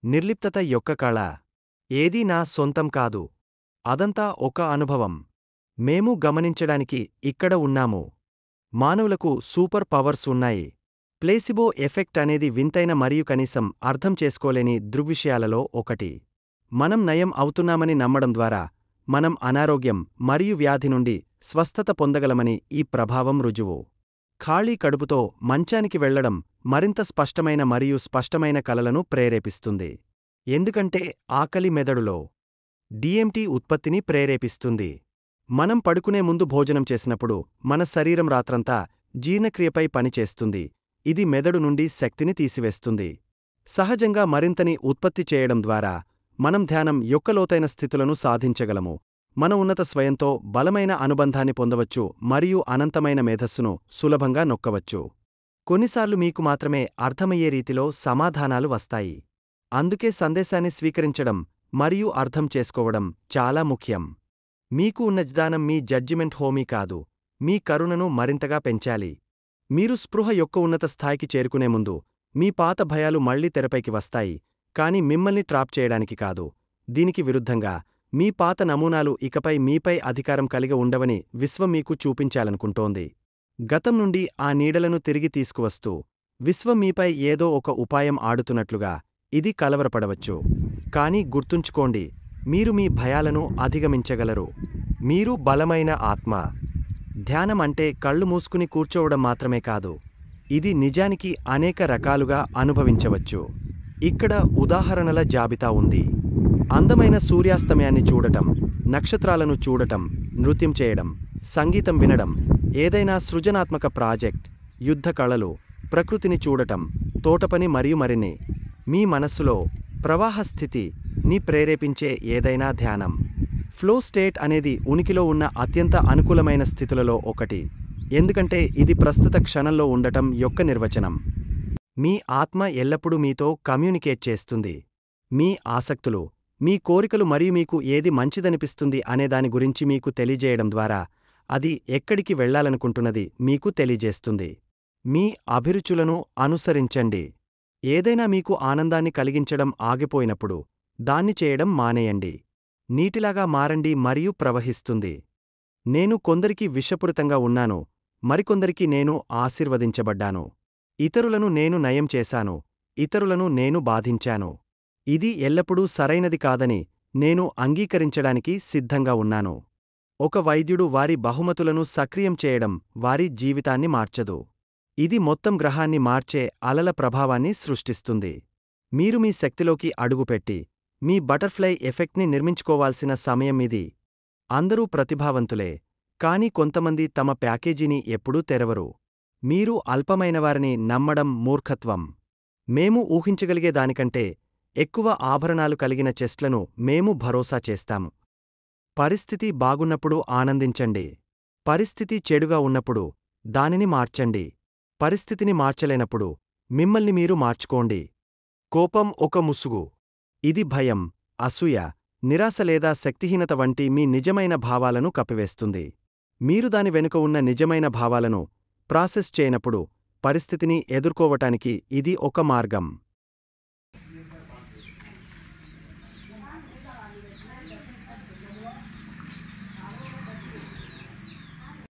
నిర్లిప్తత యొక్క కళ. ఏదీ నా సొంతం కాదు. అదంతా ఒక అనుభవం. మేము గమనించడానికి ఇక్కడ ఉన్నాము. మానవులకు సూపర్ పవర్స్ ఉన్నాయి. ప్లేసిబో ఎఫెక్ట్ అనేది వింతైన మరియు కనీసం అర్థం చేసుకోలేని దృగ్విషయాలలో ఒకటి. మనం నయం అవుతున్నామని నమ్మడం ద్వారా మనం అనారోగ్యం మరియు వ్యాధి నుండి స్వస్థత పొందగలమని ఈ ప్రభావం రుజువు. ఖాళీ కడుపుతో మంచానికి వెళ్లడం మరింత స్పష్టమైన మరియు స్పష్టమైన కలలను ప్రేరేపిస్తుంది. ఎందుకంటే ఆకలి మెదడులో డిఎంటి ఉత్పత్తిని ప్రేరేపిస్తుంది. మనం పడుకునే ముందు భోజనం చేసినప్పుడు మన శరీరం రాత్రంతా జీర్ణక్రియపై పనిచేస్తుంది. ఇది మెదడు నుండి శక్తిని తీసివేస్తుంది. సహజంగా మరింతని ఉత్పత్తి చేయడం ద్వారా మనం ధ్యానం యొక్క లోతైన స్థితులను సాధించగలము. మన ఉన్నత స్వయంతో బలమైన అనుబంధాన్ని పొందవచ్చు మరియు అనంతమైన మేధస్సును సులభంగా నొక్కవచ్చు. కొన్నిసార్లు మీకు మాత్రమే అర్థమయ్యే రీతిలో సమాధానాలు వస్తాయి. అందుకే సందేశాన్ని స్వీకరించడం మరియు అర్థం చేసుకోవడం చాలా ముఖ్యం. మీకు ఉన్న జ్ఞానం మీ జడ్జిమెంట్ హోమీ కాదు, మీ కరుణను మరింతగా పెంచాలి. మీరు స్పృహ యొక్క ఉన్నత స్థాయికి చేరుకునే ముందు మీ పాత భయాలు మళ్లీ తెరపైకి వస్తాయి, కాని మిమ్మల్ని ట్రాప్ చేయడానికి కాదు. దీనికి విరుద్ధంగా మీ పాత నమూనాలు ఇకపై మీపై అధికారం కలిగి ఉండవని విశ్వం మీకు చూపించాలనుకుంటోంది. గతం నుండి ఆ నీడలను తిరిగి తీసుకువస్తూ విశ్వం మీపై ఏదో ఒక ఉపాయం ఆడుతున్నట్లుగా ఇది కలవరపడవచ్చు. కానీ గుర్తుంచుకోండి, మీరు మీ భయాలను అధిగమించగలరు. మీరు బలమైన ఆత్మ. ధ్యానం అంటే కళ్ళు మూసుకుని కూర్చోవడం మాత్రమే కాదు. ఇది నిజానికి అనేక రకాలుగా అనుభవించవచ్చు. ఇక్కడ ఉదాహరణల జాబితా ఉంది. అందమైన సూర్యాస్తమయాన్ని చూడటం, నక్షత్రాలను చూడటం, నృత్యం చేయడం, సంగీతం వినడం, ఏదైనా సృజనాత్మక ప్రాజెక్ట్, యుద్ధ కళలు, ప్రకృతిని చూడటం, తోటపని మరియు మరిన్ని. మీ మనస్సులో ప్రవాహ స్థితి ని ప్రేరేపించే ఏదైనా ధ్యానం. ఫ్లో స్టేట్ అనేది ఉనికిలో ఉన్న అత్యంత అనుకూలమైన స్థితులలో ఒకటి, ఎందుకంటే ఇది ప్రస్తుత క్షణంలో ఉండటం యొక్క నిర్వచనం. మీ ఆత్మ ఎల్లప్పుడూ మీతో కమ్యూనికేట్ చేస్తుంది. మీ ఆసక్తులు, మీ కోరికలు మరియు మీకు ఏది మంచిదనిపిస్తుంది అనేదాని గురించి మీకు తెలియజేయడం ద్వారా అది ఎక్కడికి వెళ్లాలనుకుంటున్నది మీకు తెలియజేస్తుంది. మీ అభిరుచులను అనుసరించండి. ఏదైనా మీకు ఆనందాన్ని కలిగించడం ఆగిపోయినప్పుడు దాన్ని చేయడం మానేయండి. నీటిలాగా మారండి మరియు ప్రవహిస్తుంది. నేను కొందరికి విషపూరితంగా ఉన్నాను, మరికొందరికి నేను ఆశీర్వదించబడ్డాను. ఇతరులను నేను నయం చేశాను, ఇతరులను నేను బాధించాను. ఇది ఎల్లప్పుడూ సరైనది కాదని నేను అంగీకరించడానికి సిద్ధంగా ఉన్నాను. ఒక వైద్యుడు వారి బహుమతులను సక్రియం చేయడం వారి జీవితాన్ని మార్చదు. ఇది మొత్తం గ్రహాన్ని మార్చే అలల ప్రభావాన్ని సృష్టిస్తుంది. మీరు మీ శక్తిలోకి అడుగుపెట్టి మీ బటర్ఫ్లై ఎఫెక్ట్ని నిర్మించుకోవాల్సిన సమయం ఇది. అందరూ ప్రతిభావంతులే, కాని కొంతమంది తమ ప్యాకేజీని ఎప్పుడూ తెరవరు. మీరు అల్పమైనవారని నమ్మడం మూర్ఖత్వం. మేము ఊహించగలిగే దానికంటే ఎక్కువ ఆభరణాలు కలిగిన చెస్ట్లను మేము భరోసా చేస్తాము. పరిస్థితి బాగున్నప్పుడు ఆనందించండి. పరిస్థితి చెడుగా ఉన్నప్పుడు దానిని మార్చండి. పరిస్థితిని మార్చలేనప్పుడు మిమ్మల్ని మీరు మార్చుకోండి. కోపం ఒక ముసుగు. ఇది భయం, అసూయ, నిరాశ లేదా శక్తిహీనత వంటి మీ నిజమైన భావాలను కప్పివేస్తుంది. మీరు దాని వెనుక ఉన్న నిజమైన భావాలను ప్రాసెస్ చేయనప్పుడు పరిస్థితిని ఎదుర్కోవటానికి ఇది ఒక మార్గం.